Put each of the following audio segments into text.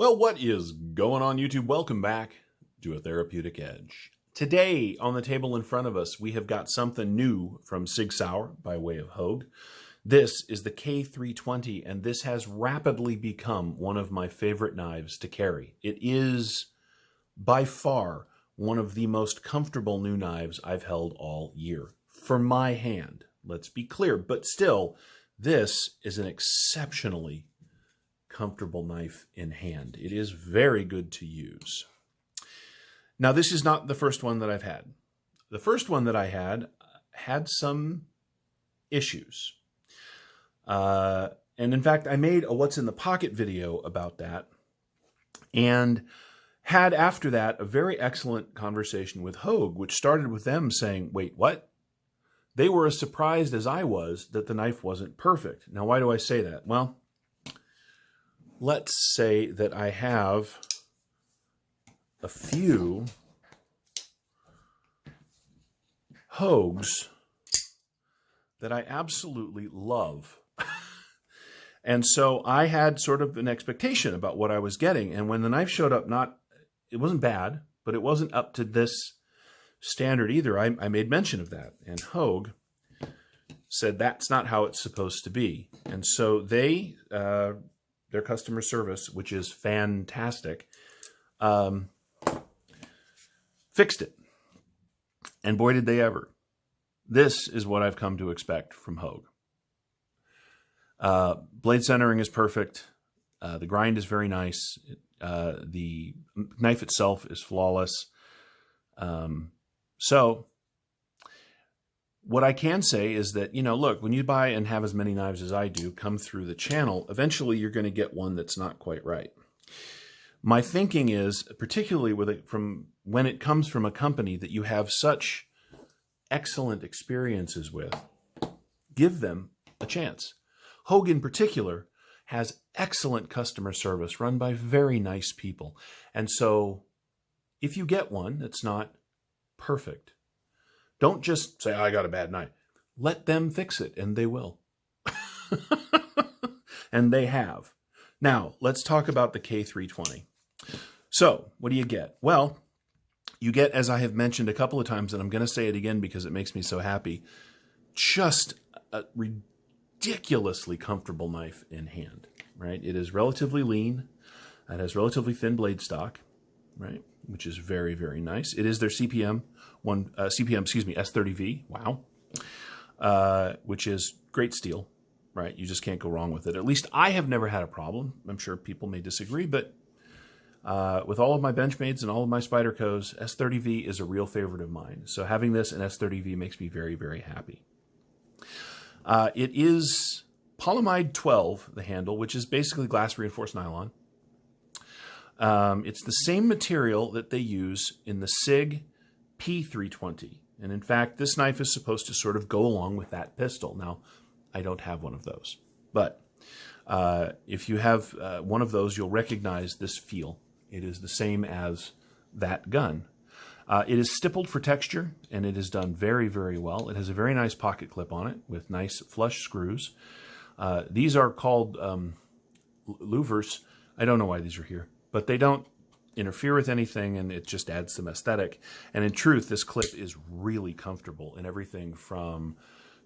Well, what is going on, YouTube? Welcome back to A Therapeutic Edge. Today, on the table in front of us, we have got something new from Sig Sauer by way of Hogue. This is the K320, and this has rapidly become one of my favorite knives to carry. It is, by far, one of the most comfortable new knives I've held all year. For my hand, let's be clear, but still, this is an exceptionally comfortable knife in hand. It is very good to use. Now, this is not the first one that I've had. The first one that I had some issues. And in fact, I made a What's in the Pocket video about that and had after that a very excellent conversation with Hogue, which started with them saying, wait, what? They were as surprised as I was that the knife wasn't perfect. Now, why do I say that? Well, let's say that I have a few Hogues that I absolutely love. And so I had sort of an expectation about what I was getting. And when the knife showed up, it wasn't bad, but it wasn't up to this standard either. I made mention of that. And Hogue said that's not how it's supposed to be. And so they, their customer service, which is fantastic, fixed it. And boy, did they ever. This is what I've come to expect from Hogue. Blade centering is perfect. The grind is very nice. The knife itself is flawless. So what I can say is that, look, when you buy and have as many knives as I do come through the channel, eventually you're going to get one that's not quite right. My thinking is, particularly from when it comes from a company that you have such excellent experiences with, give them a chance. Hogue in particular has excellent customer service run by very nice people. And so if you get one that's not perfect, don't just say, I got a bad knife. Let them fix it, and they will. And they have. Now, let's talk about the K320. So, what do you get? Well, you get, as I have mentioned a couple of times, and I'm going to say it again because it makes me so happy, just a ridiculously comfortable knife in hand, right? It is relatively lean. It has relatively thin blade stock, right? Which is very, very nice. It is their S30V, wow, which is great steel, right? You just can't go wrong with it. At least I have never had a problem. I'm sure people may disagree, but with all of my Benchmades and all of my Spydercos, S30V is a real favorite of mine. So having this in S30V makes me very, very happy. It is polyamide 12, the handle, which is basically glass reinforced nylon. It's the same material that they use in the Sig K320. And in fact, this knife is supposed to sort of go along with that pistol. Now, I don't have one of those. But if you have one of those, you'll recognize this feel. It is the same as that gun. It is stippled for texture, and it is done very, very well. It has a very nice pocket clip on it with nice flush screws. These are called louvers. I don't know why these are here, but they don't interfere with anything, and it just adds some aesthetic. And in truth, this clip is really comfortable in everything from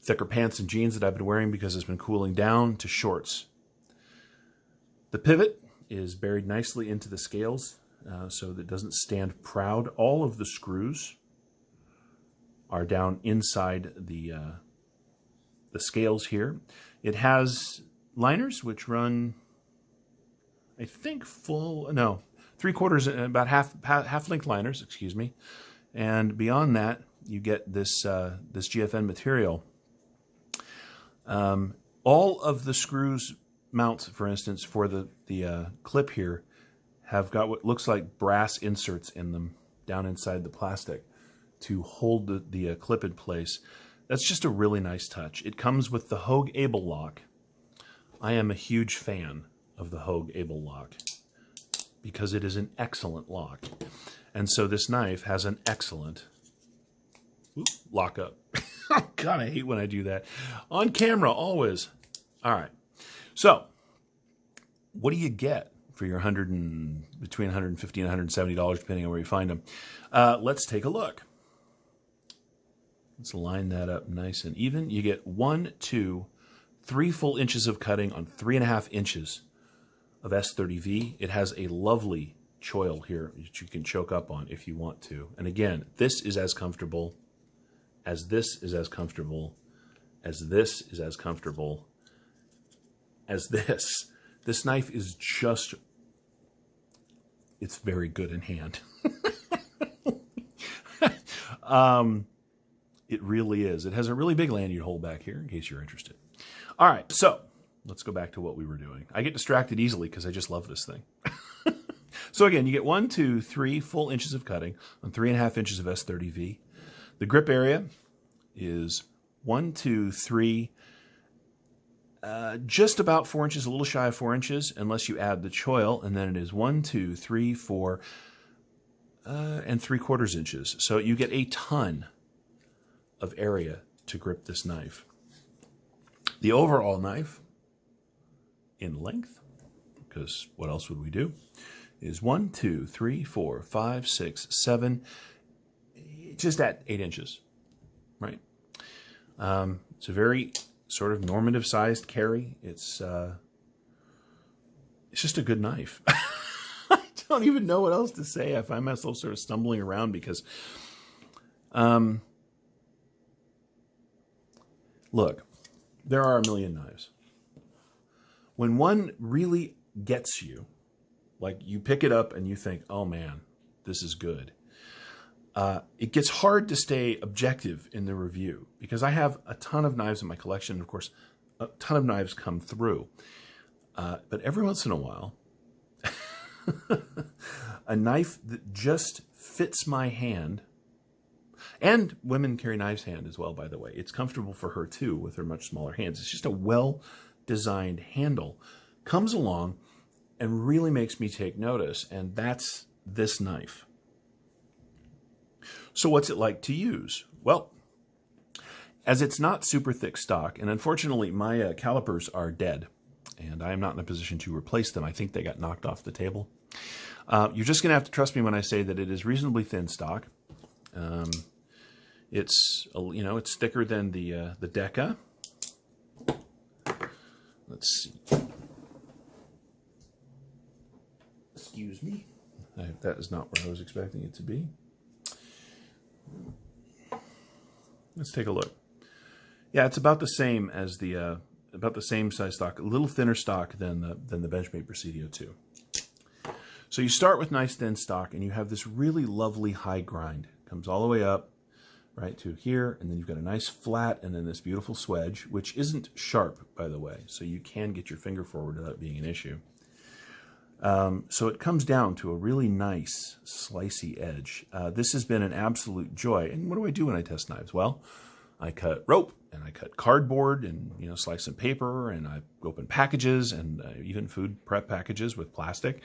thicker pants and jeans that I've been wearing because it's been cooling down to shorts. The pivot is buried nicely into the scales so that it doesn't stand proud. All of the screws are down inside the scales here. It has liners which run, I think, about half length liners, excuse me. And beyond that, you get this GFN material. All of the screws mounts, for instance, for the clip here, have got what looks like brass inserts in them down inside the plastic to hold the clip in place. That's just a really nice touch. It comes with the Hogue Able Lock. I am a huge fan of the Hogue Able Lock because it is an excellent lock. And so this knife has an excellent lockup. Oh, God, I hate when I do that. On camera, always. All right. So, what do you get for your between $150 and $170, depending on where you find them. Let's take a look. Let's line that up nice and even. You get 1, 2, 3 full inches of cutting on 3.5 inches of S30V. It has a lovely choil here that you can choke up on if you want to. And again, this is as comfortable as this is as comfortable as this is as comfortable as this. This knife is just, it's very good in hand. It really is. It has a really big lanyard hole back here in case you're interested. All right, so let's go back to what we were doing. I get distracted easily because I just love this thing. So again, you get 1, 2, 3 full inches of cutting on 3.5 inches of S30V. The grip area is 1, 2, 3, just about 4 inches, a little shy of 4 inches, unless you add the choil, and then it is 1, 2, 3, 4, and 3/4 inches. So you get a ton of area to grip this knife. The overall knife in length, because what else would we do, is 1, 2, 3, 4, 5, 6, 7, just at 8 inches, right? It's a very sort of normative sized carry. It's just a good knife. I don't even know what else to say. I find myself sort of stumbling around because, look, there are a million knives. When one really gets you, like you pick it up and you think, oh man, this is good. It gets hard to stay objective in the review because I have a ton of knives in my collection. Of course, a ton of knives come through. But every once in a while, a knife that just fits my hand, and women carry knives hand as well, by the way. It's comfortable for her too with her much smaller hands. It's just a well-designed handle. Comes along and really makes me take notice, and that's this knife. So what's it like to use? Well, as it's not super thick stock, and unfortunately my calipers are dead, and I'm not in a position to replace them. I think they got knocked off the table. You're just going to have to trust me when I say that it is reasonably thin stock. It's it's thicker than the Deca. Let's see. Excuse me. That is not what I was expecting it to be. Let's take a look. Yeah, it's about the same as the about the same size stock, a little thinner stock than the Benchmade Presidio 2. So you start with nice thin stock, and you have this really lovely high grind. It comes all the way up, right to here, and then you've got a nice flat, and then this beautiful swedge, which isn't sharp, by the way, so you can get your finger forward without it being an issue. So it comes down to a really nice slicey edge. This has been an absolute joy. And what do I do when I test knives? Well, I cut rope, and I cut cardboard, and slice some paper, and I open packages, and even food prep packages with plastic.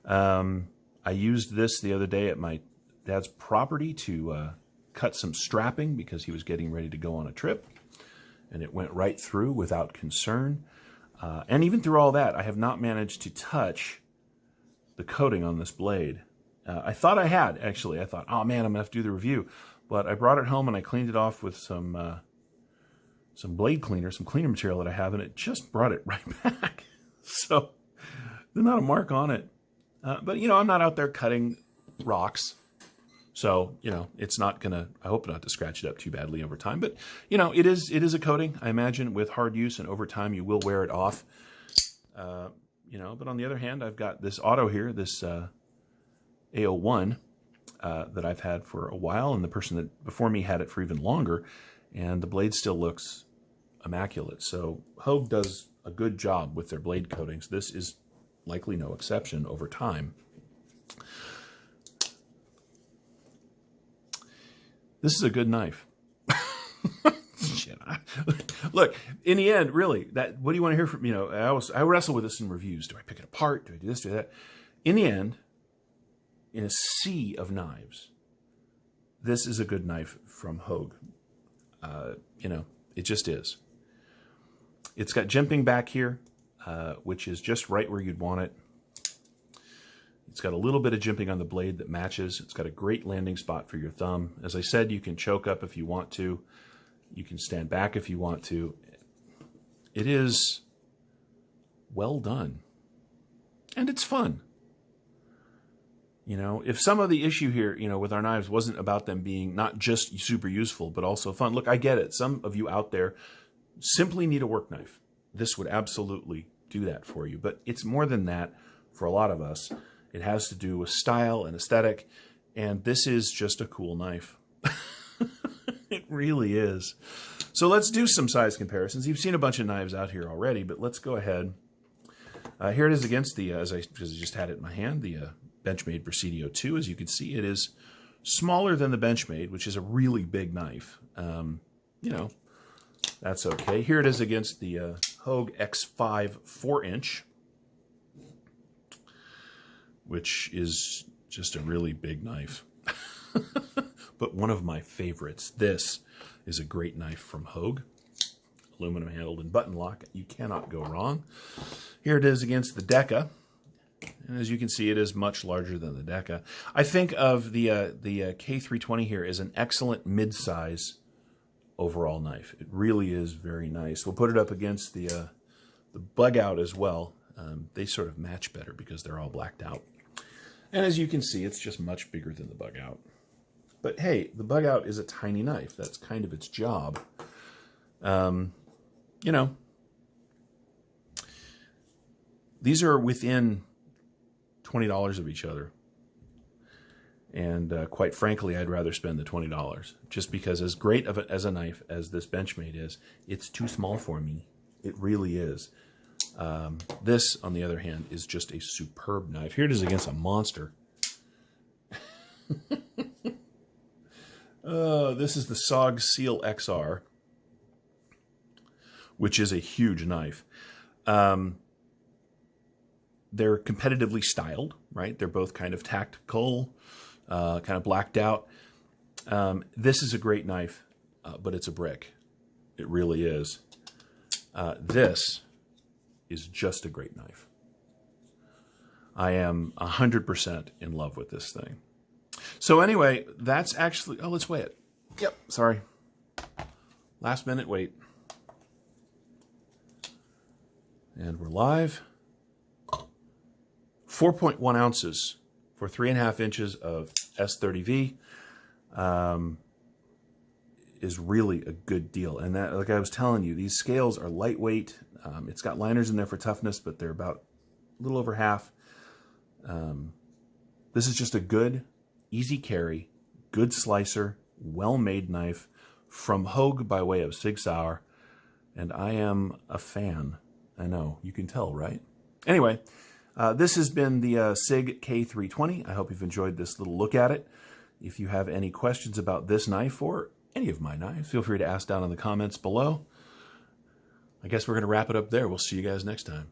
I used this the other day at my dad's property to cut some strapping because he was getting ready to go on a trip, and it went right through without concern. And even through all that, I have not managed to touch the coating on this blade. I thought I had, actually. I thought, oh man, I'm gonna have to do the review. But I brought it home and I cleaned it off with some blade cleaner, some cleaner material that I have, and it just brought it right back. So there's not a mark on it. But I'm not out there cutting rocks. So, it's not gonna, I hope not to scratch it up too badly over time. But, it is a coating, I imagine, with hard use, and over time you will wear it off. But on the other hand, I've got this auto here, this A01, that I've had for a while, and the person that before me had it for even longer, and the blade still looks immaculate. So Hogue does a good job with their blade coatings. This is likely no exception over time. This is a good knife. Shit. Look, in the end, really, what do you want to hear from, I wrestle with this in reviews. Do I pick it apart? Do I do this, do that? In the end, in a sea of knives, this is a good knife from Hogue. It just is. It's got jimping back here, which is just right where you'd want it. It's got a little bit of jimping on the blade that matches. It's got a great landing spot for your thumb. As I said, you can choke up if you want to. You can stand back if you want to. It is well done. And it's fun. You know, if some of the issue here, you know, with our knives wasn't about them being not just super useful, but also fun. Look, I get it. Some of you out there simply need a work knife. This would absolutely do that for you. But it's more than that for a lot of us. It has to do with style and aesthetic. And this is just a cool knife. It really is. So let's do some size comparisons. You've seen a bunch of knives out here already, but let's go ahead. Here it is against the, because I just had it in my hand, the Benchmade Presidio 2. As you can see, it is smaller than the Benchmade, which is a really big knife. You know, that's okay. Here it is against the Hogue X5 4-inch, which is just a really big knife. But one of my favorites. This is a great knife from Hogue. Aluminum handled and button lock. You cannot go wrong. Here it is against the Deca. And as you can see, it is much larger than the Deca. I think of the K320 here as an excellent mid-size overall knife. It really is very nice. We'll put it up against the Bug Out as well. They sort of match better because they're all blacked out. And as you can see, it's just much bigger than the Bug Out. But hey, the Bug Out is a tiny knife. That's kind of its job. You know, these are within $20 of each other. And quite frankly, I'd rather spend the $20. Just because as great of as a knife as this Benchmade is, it's too small for me. It really is. This, on the other hand, is just a superb knife. Here it is against a monster. This is the SOG Seal XR, which is a huge knife. They're competitively styled, right? They're both kind of tactical, kind of blacked out. This is a great knife, but it's a brick. It really is. This is just a great knife. I am 100% in love with this thing. So anyway, that's actually... Oh, let's weigh it. Yep, sorry. Last minute wait. And we're live. 4.1 ounces for 3.5 inches of S30V is really a good deal. And that, like I was telling you, these scales are lightweight. It's got liners in there for toughness, but they're about a little over half. This is just a good, easy carry, good slicer, well-made knife from Hogue by way of Sig Sauer. And I am a fan. I know, you can tell, right? Anyway, this has been the Sig K320. I hope you've enjoyed this little look at it. If you have any questions about this knife or any of my knives, feel free to ask down in the comments below. I guess we're going to wrap it up there. We'll see you guys next time.